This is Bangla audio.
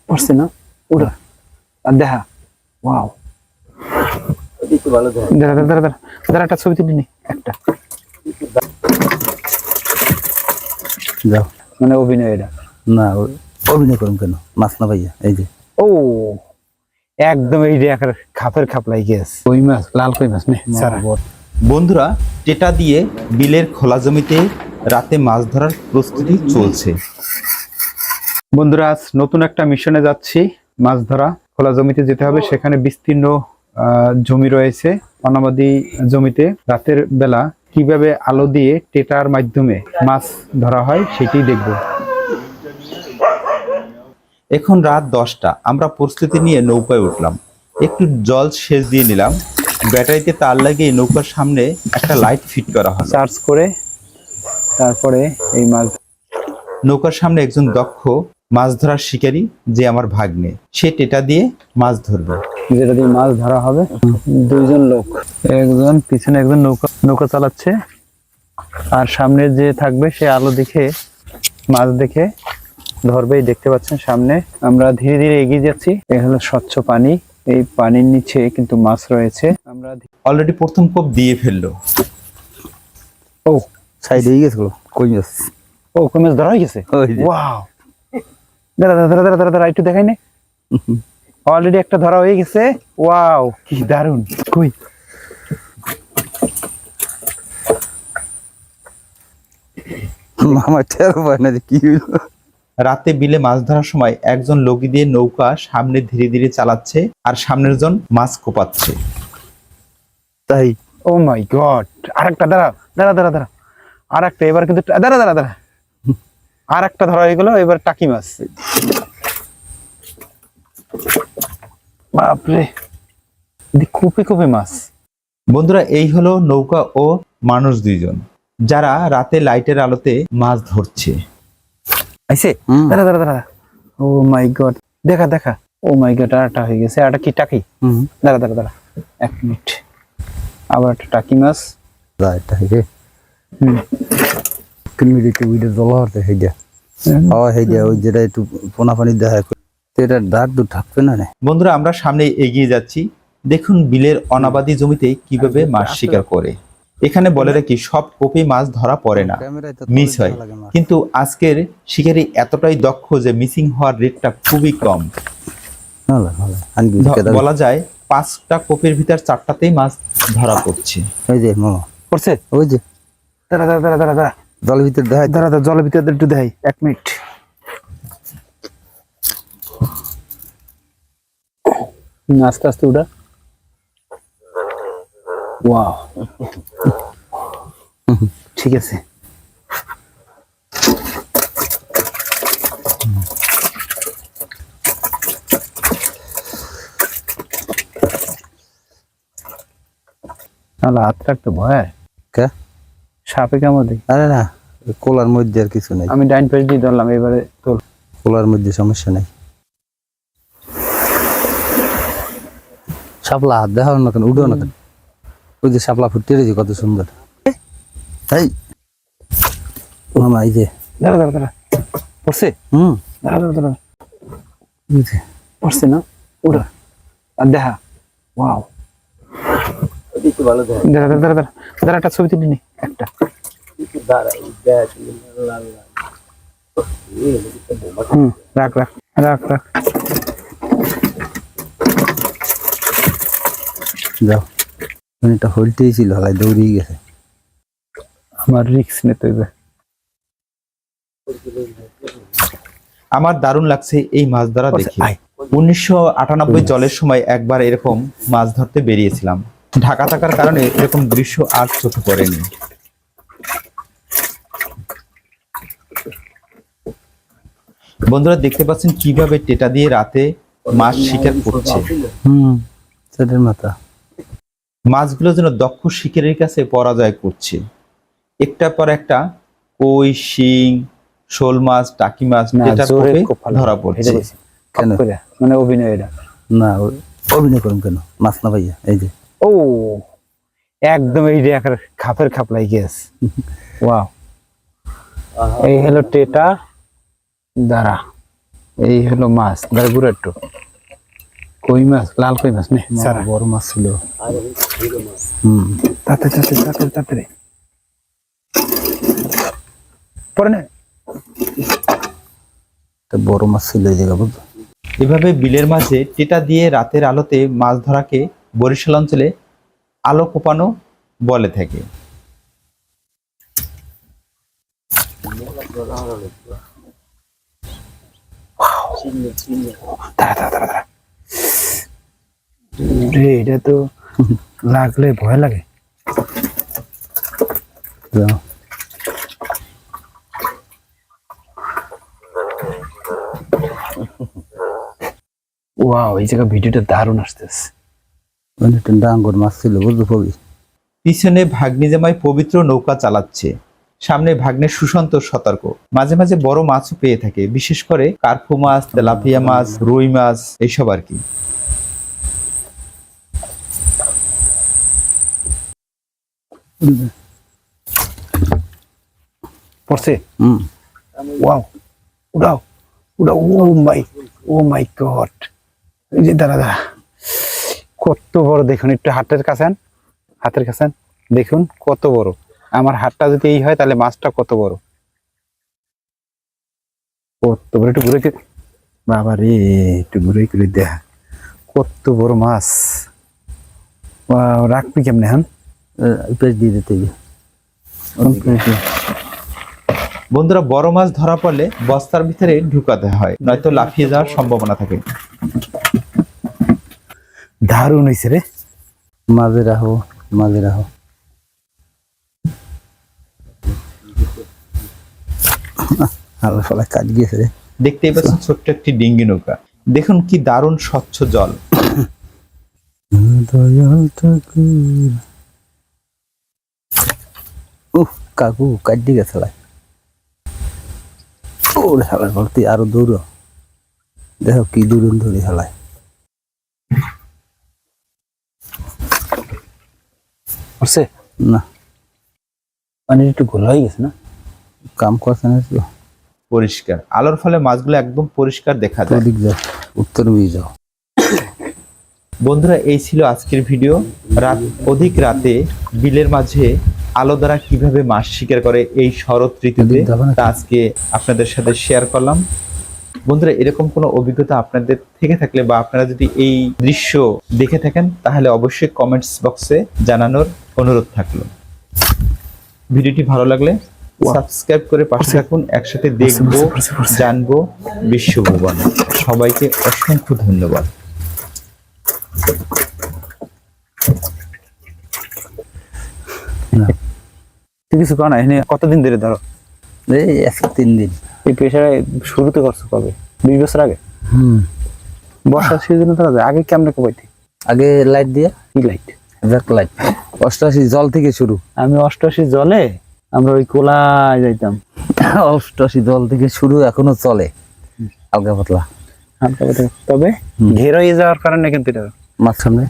পড়ছে না ওটা আর দেখা ওয়াও একটু ভালো দেয়। দাঁড়া দাঁড়া দাঁড়া দাঁড়া একটা ছবি তুলি নি একটা যাও মানে অভিনয় এটা না অভিনয় করুন কেন মাছ না ভাইয়া এই যে ও একদম এই যে একটা খাপের খাপ লাগিয়ে গেছে কই মাছ লাল কই মাছ নে সারা বন্ধুরা টেটা দিয়ে বিলের খোলা জমিতে রাতে মাছ ধরার প্রস্তুতি চলছে। বন্ধুরা আজ নতুন একটা মিশনে যাচ্ছি মাছ ধরা খোলা জমিতে যেতে হবে সেখানে বিস্তীর্ণ জমি রয়েছে অনাবাদি জমিতে রাতের বেলা কিভাবে আলো দিয়ে টেটার মাধ্যমে মাছ ধরা হয় সেটাই দেখব। এখন রাত 10টা, আমরা প্রস্তুতি নিয়ে নৌকায় উঠলাম। একটু জল সেচ দিয়ে নিলাম। ব্যাটারিতে তার লাগিয়ে নৌকার সামনে একটা লাইট ফিট করা হলো। চার্জ করে তারপরে এই মাছ নৌকার সামনে একজন দক্ষ মাছ ধরার শিকারী যে আমার ভাগ্নে, সে টেটা দিয়ে মাছ ধরবে। যেটা দিয়ে মাছ ধরা হবে দুইজন লোক, একজন পিছনে একজন নৌকা চালাচ্ছে আর সামনে যে থাকবে সে আলো দেখে মাছ দেখে ধরবেই। দেখতে পাচ্ছেন সামনে আমরা ধীরে ধীরে এগিয়ে যাচ্ছি। এই হলো স্বচ্ছ পানি, এই পানির নিচে কিন্তু মাছ রয়েছে। আমরা অলরেডি প্রথম কোপ দিয়ে ফেললো। ও সাইডে গেছে কই মাছ ও কই মাছ ধরা হয়ে গেছে। ওয়াও দাঁড়া দাঁড়া দাঁড়া দাঁড়া দাঁড়া একটু দেখাই নে। অলরেডি একটা ধরা হয়ে গেছে। ওয়াও কি দারুন। কই মামা টের পায় না যে কি হইলো। রাতে বিলে মাছ ধরার সময় একজন লগি দিয়ে নৌকা সামনে ধীরে ধীরে চালাচ্ছে আর সামনের জন মাছ কোপাচ্ছে। তাই ও মাই গড আরেকটা দাঁড়া দাঁড়া দাঁড়া দাঁড়া আরেকটা এবার কিন্তু দাঁড়া দাঁড়া দাঁড়া আরেকটা ধরা হয়ে গেল। এবার টাকি মাছ। বাপরে খুবই খুবই মাছ। বন্ধুরা এই হলো নৌকা ও মানুষ দুইজন যারা রাতে লাইটের আলোতে মাছ ধরছে। আইছে দাঁড়া দাঁড়া দাঁড়া ও মাই গড দেখা দেখা ও মাই গড আরেকটা হয়ে গেছে। আরেকটা কি টাকি? দাঁড়া দাঁড়া দাঁড়া এক মিনিট আবার একটা টাকি মাছ। এটা হে কিমিরিতে উইডে জল হতে হেডা হেডা ওই যেটা একটু পোনা পানি দেখা এটা দাঁত দু থাকবে না। বন্ধুরা আমরা সামনে এগিয়ে যাচ্ছি। দেখুন বিলের অনাবাদি জমিতে কিভাবে মাছ শিকার করে। এখানে বলে রাখি সব কোপে মাছ ধরা পড়ে না, মিস হয়। কিন্তু আজকের শিকারী এতটাই দক্ষ যে মিসিং হওয়ার রেটটা খুবই কম। বলা যায় 5টা কোপের ভিতর 4টাতেই মাছ ধরা পড়ছে। ওই যে মামা পড়ছে ওই যে দাঁড়া দাঁড়া দাঁড়া দাঁড়া দাঁড়া জলের ভিতর দেখাই দাঁড়া দাঁড়া জলের ভিতরে একটু দেখাই এক মিনিট। আস্তে আস্তে উঠা। ওয়াও ঠিক আছে। হাত রাখতে ভয় কে সাপে কামড় দেয়। আরে না কোলার মধ্যে আর কিছু নাই। আমি ডাইন পাশ দিয়ে ধরলাম এবারে তোর কোলার মধ্যে সমস্যা নাই। শাপলা হাত দেখাও না কেন উঠো না কেন? ওই যে শাপলা ফুটতে রয়েছে কত সুন্দর। তাই মামা এই যে দাঁড়া দাঁড়া দাঁড়া পড়ছে দাঁড়া দাঁড়া দাঁড়া পড়ছে না ওটা আর দেখা ওয়াও একটু ভালো দেয়। দাঁড়া দাঁড়া দাঁড়া দাঁড়া একটা ছবি তুলি নি একটা রাখ রাখ রাখ রাখ যাও এটা হলতেই ছিল হালাই দৌড়িয়ে গেছে। আমার রিস্ক নিতে হবে। আমার দারুণ লাগছে এই মাছ ধরা দেখে। 1998 জলের সময় একবার এরকম মাছ ধরতে বেরিয়েছিলাম। ঢাকা থাকার কারণে এরকম দৃশ্য আর চোখে পড়েনি। বন্ধুরা দেখতে পাচ্ছেন কিভাবে টেটা দিয়ে রাতে মাছ শিকার করছে। সেটার মাথা মাছগুলো যেন দক্ষ শিকারের কাছে পরাজয় করছে। একটার পর একটা কই, শিং, শোল মাছ, টাকি মাছ টেটার কোপে ধরা পড়ছে। কেন মানে অভিনয় এটা না অভিনয় করুন কেন মাছ না ভাইয়া এই যে ও একদম এই যে একটা খাপের খাপ লাগিয়ে গেছে। ওয়াও এই হলো টেটা। দাঁড়া এই হলো মাছ দাঁড়া একটু কই মাছ লাল কই মাছ নে সারা বড় মাছ ছিল। তাড়াতাড়ি পরে না একটা বড় মাছ ছিল এই জায়গা বুঝছো। এভাবে বিলের মাঝে টেটা দিয়ে রাতের আলোতে মাছ ধরাকে বরিশাল অঞ্চলে আলো কোপানো বলে থাকে। দাঁড়া রে এটা তো লাগলে ভয় লাগে। যাও। ওয়াও এই জায়গা ভিডিওটা দারুণ আসতেছে। ওখানে একটা ডাঙ্গর মাছ ছিল বুঝছো কবি। পিছনে ভাগ্নি জামাই পবিত্র নৌকা চালাচ্ছে, সামনে ভাগ্নের সুশান্ত সতর্ক। মাঝে মাঝে বড় মাছও পেয়ে থাকে, বিশেষ করে কার্পু মাছ, তেলাপিয়া মাছ, রুই মাছ এইসব আর কি। পড়ছে হুম ওয়াও উড়াও উড়াও ও মাই গড এই যে দাঁড়া কত বড় দেখুন একটু হাতের কাছে আন দেখুন কত বড়। আমার হাতটা যদি এই হয় তাহলে মাছটা কত বড় একটু ঘুরে বাবা রে একটু ঘুরে ঘুরে দেখা কত বড় মাছ। রাখবি কেমনে হ্যাঁ পেজ দিয়ে দিতে হবে। বন্ধুরা বড় মাছ ধরা পড়লে বস্তার ভিতরে ঢুকাতে হয়, নয়তো লাফিয়ে যাওয়ার সম্ভাবনা থাকে। দারুণ হয়েছে রে। মাঝে রাখো হালা ফালা কাজ গিয়েছে রে। দেখতেই পাচ্ছেন ছোট্ট একটি ডিঙ্গি নৌকা, দেখুন কি দারুণ স্বচ্ছ জল। দয়াল ঠাকুর কাকু কাজ দিয়ে গেছে ওরে হালা ভর্তি আরো দূর দেখো কি দূর ধরে হালায়। পড়ছে না মানে একটু ঘোলা হয়ে গেছে না কাম করছে না তো। পরিষ্কার আলোর ফলে মাছগুলো একদম পরিষ্কার দেখা যায়। ওদিক যাও উত্তর দিয়ে যাও। বন্ধুরা এই ছিল আজকের ভিডিও। অধিক রাতে বিলের মাঝে আলো দ্বারা কিভাবে মাছ শিকার করে এই শরৎ ঋতুতে, তা আজকে আপনাদের সাথে শেয়ার করলাম। বন্ধুরা এরকম কোনো অভিজ্ঞতা আপনাদের থেকে থাকলে বা আপনারা যদি এই দৃশ্য দেখে থাকেন তাহলে অবশ্যই কমেন্টস বক্সে জানানোর অনুরোধ থাকলো। ভিডিওটি ভালো লাগলে সাবস্ক্রাইব করে পাশে থাকুন, একসাথে দেখবো জানবো বিশ্বভুবন। সবাইকে অসংখ্য ধন্যবাদ। কিছু কর না এখানে কতদিন ধরে ধরো এই আজকে 3 দিন। এই পেশায় শুরুতে করছো কবে 20 বছর আগে? বর্ষার সিজনে ধরা যায় আগে কেমন পাইতি? আগে লাইট দিয়ে কি লাইট? লাইট 88 জল থেকে শুরু। আমি 88 জলে আমরা ওই কোলায় যাইতাম। 88 জল থেকে শুরু, এখনো চলে হালকা পাতলা। তবে ঘের হয়ে যাওয়ার কারণে কিন্তু এটা মাঝখানে